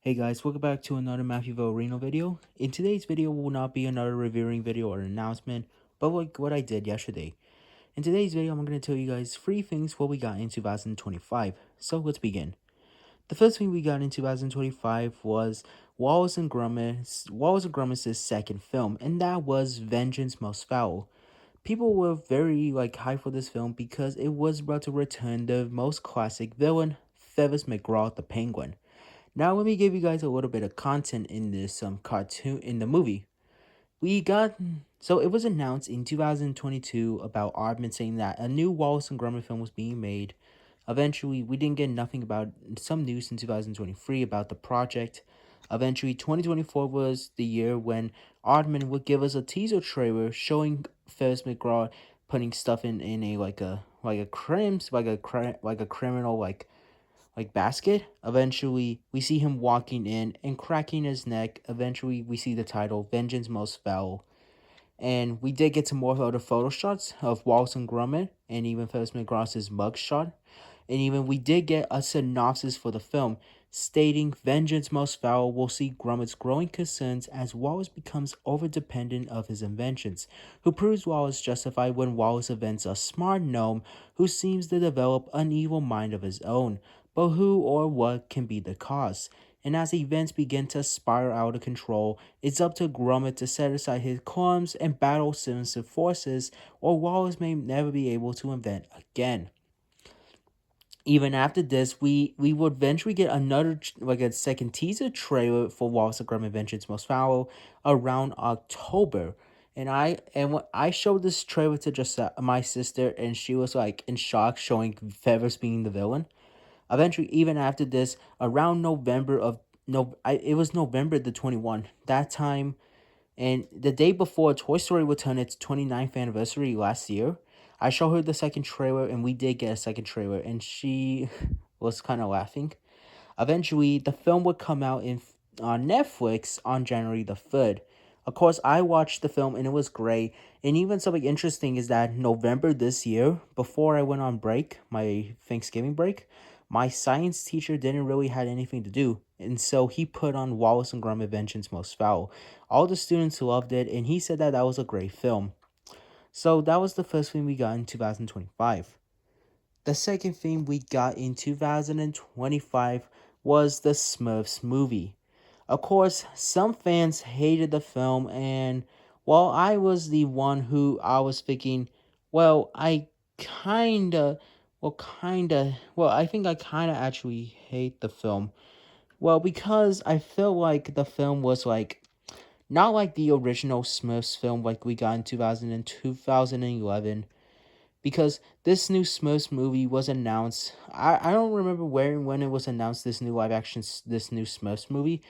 Hey guys, welcome back to another Matthew Reno video. In today's video will not be another reviewing video or an announcement, but like what I did yesterday. In today's video, I'm going to tell you guys 3 things what we got in 2025. So let's begin. The first thing we got in 2025 was Wallace and Gromit' second film, and that was Vengeance Most Foul. People were very hyped for this film because it was about to return the most classic villain, Fevis McGraw the Penguin. Now let me give you guys a little bit of content in this cartoon in the movie. We got so it was announced in 2022 about Aardman saying that a new Wallace and Gromit film was being made. Eventually, we didn't get nothing about some news in 2023 about the project. Eventually, 2024 was the year when Aardman would give us a teaser trailer showing Ferris McGraw putting stuff in a criminal basket. Eventually, we see him walking in and cracking his neck. Eventually, we see the title Vengeance Most Foul. And we did get some more other photo shots of Wallace and Gromit and even Ferris McGraw's mugshot. And even we did get a synopsis for the film stating Vengeance Most Foul will see Grumit's growing concerns as Wallace becomes overdependent of his inventions, who proves Wallace justified when Wallace invents a smart gnome who seems to develop an evil mind of his own, but who or what can be the cause. And as events begin to spiral out of control, it's up to Gromit to set aside his qualms and battle sinister forces, or Wallace may never be able to invent again. Even after this, we would eventually get another a second teaser trailer for Wallace and Gromit Vengeance Most Foul around October. And when I showed this trailer to just my sister, and she was in shock, showing Ferris being the villain. Eventually, even after this, around November of no, it was November the 21. That time, and the day before Toy Story would turn its 29th anniversary last year, I showed her the second trailer, and we did get a second trailer, and she was kind of laughing. Eventually, the film would come out on Netflix on January the 3rd. Of course, I watched the film and it was great. And even something interesting is that November this year, before I went on break, my Thanksgiving break, my science teacher didn't really had anything to do. And so he put on Wallace and Gromit Vengeance Most Foul. All the students loved it, and he said that that was a great film. So that was the first thing we got in 2025. The second thing we got in 2025 was the Smurfs movie. Of course, some fans hated the film, and while I was the one who I was thinking, well, I I think I kinda actually hate the film. Well, because I feel like the film was not like the original Smurfs film like we got in 2011, because this new Smurfs movie was announced. I don't remember where and when it was announced, this new live action, this new Smurfs movie.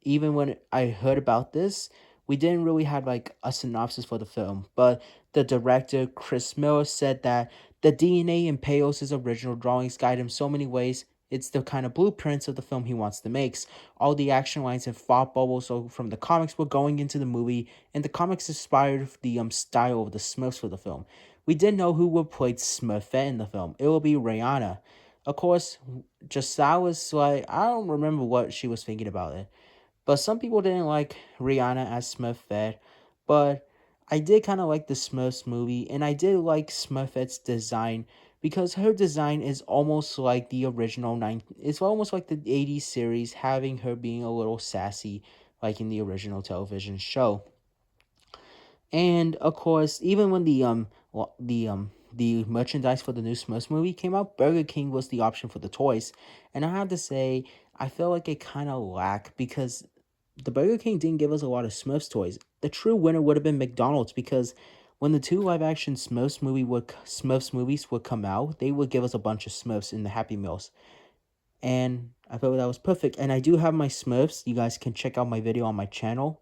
Even when I heard about this, we didn't really have a synopsis for the film, but the director Chris Miller said that the DNA in Payos' original drawings guide him so many ways. It's the kind of blueprints of the film he wants to make. All the action lines and thought bubbles from the comics were going into the movie, and the comics inspired the style of the Smurfs for the film. We didn't know who would play Smurfette in the film. It will be Rihanna. Of course, Giselle was I don't remember what she was thinking about it. But some people didn't like Rihanna as Smurfette. But I did kind of like the Smurfs movie, and I did like Smurfette's design because her design is almost like the original It's almost like the '80s series, having her being a little sassy, like in the original television show. And of course, even when the merchandise for the new Smurfs movie came out, Burger King was the option for the toys. And I have to say, I feel like it kind of lacked because the Burger King didn't give us a lot of Smurfs toys. The true winner would have been McDonald's, because when the two live action Smurfs movies would come out, they would give us a bunch of Smurfs in the Happy Meals. And I felt that was perfect. And I do have my Smurfs. You guys can check out my video on my channel.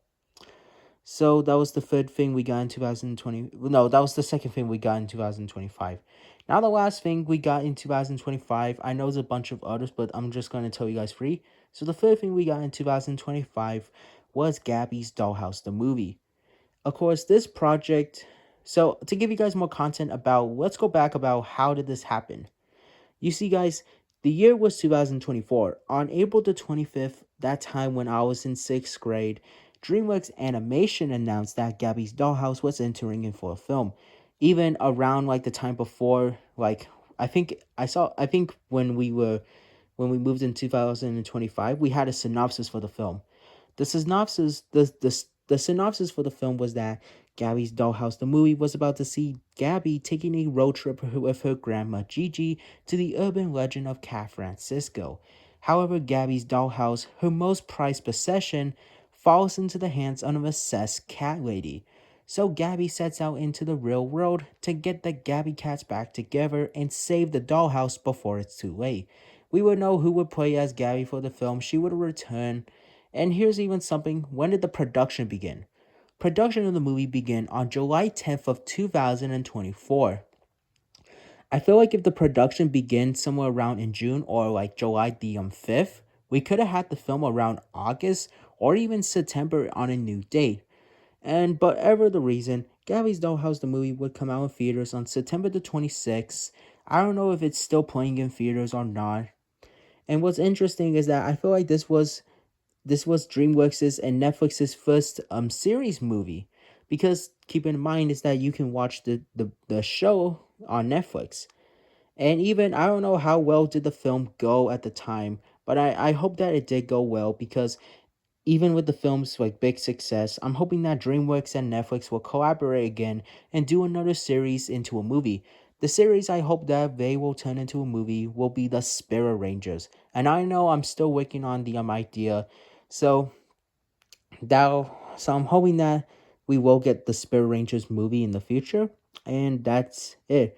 So that was the third thing we got in 2020. No, that was the second thing we got in 2025. Now the last thing we got in 2025, I know there's a bunch of others, but I'm just going to tell you guys three. So the third thing we got in 2025 was Gabby's Dollhouse, the movie. Of course, this project, so to give you guys more content about, let's go back about how did this happen. You see, guys, the year was 2024. On April the 25th, that time when I was in 6th grade, DreamWorks Animation announced that Gabby's Dollhouse was entering in for a film. Even around like the time before, like I think when we moved in 2025, we had a synopsis for the film. The synopsis for the film was that Gabby's Dollhouse, the movie, was about to see Gabby taking a road trip with her grandma Gigi to the urban legend of Cat Francisco. However, Gabby's Dollhouse, her most prized possession, falls into the hands of an obsessed cat lady. So Gabby sets out into the real world to get the Gabby cats back together and save the dollhouse before it's too late. We would know who would play as Gabby for the film. She would return. And here's even something. When did the production begin? Production of the movie began on July 10th of 2024. I feel like if the production began somewhere around in June or like July the 5th, we could have had the film around August or even September on a new date. And but ever the reason, Gabby's Dollhouse the movie would come out in theaters on September the 26th. I don't know if it's still playing in theaters or not. And what's interesting is that I feel like this was DreamWorks's and Netflix's first series movie, because keep in mind is that you can watch the show on Netflix. And even I don't know how well did the film go at the time, but I hope that it did go well, because even with the film's like big success, I'm hoping that DreamWorks and Netflix will collaborate again and do another series into a movie. The series I hope that they will turn into a movie will be the Spirit Rangers. And I know I'm still working on the idea. So so I'm hoping that we will get the Spirit Rangers movie in the future. And that's it.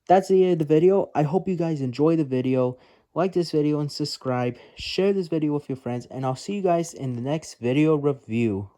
That's the end of the video. I hope you guys enjoy the video. Like this video and subscribe. Share this video with your friends. And I'll see you guys in the next video review.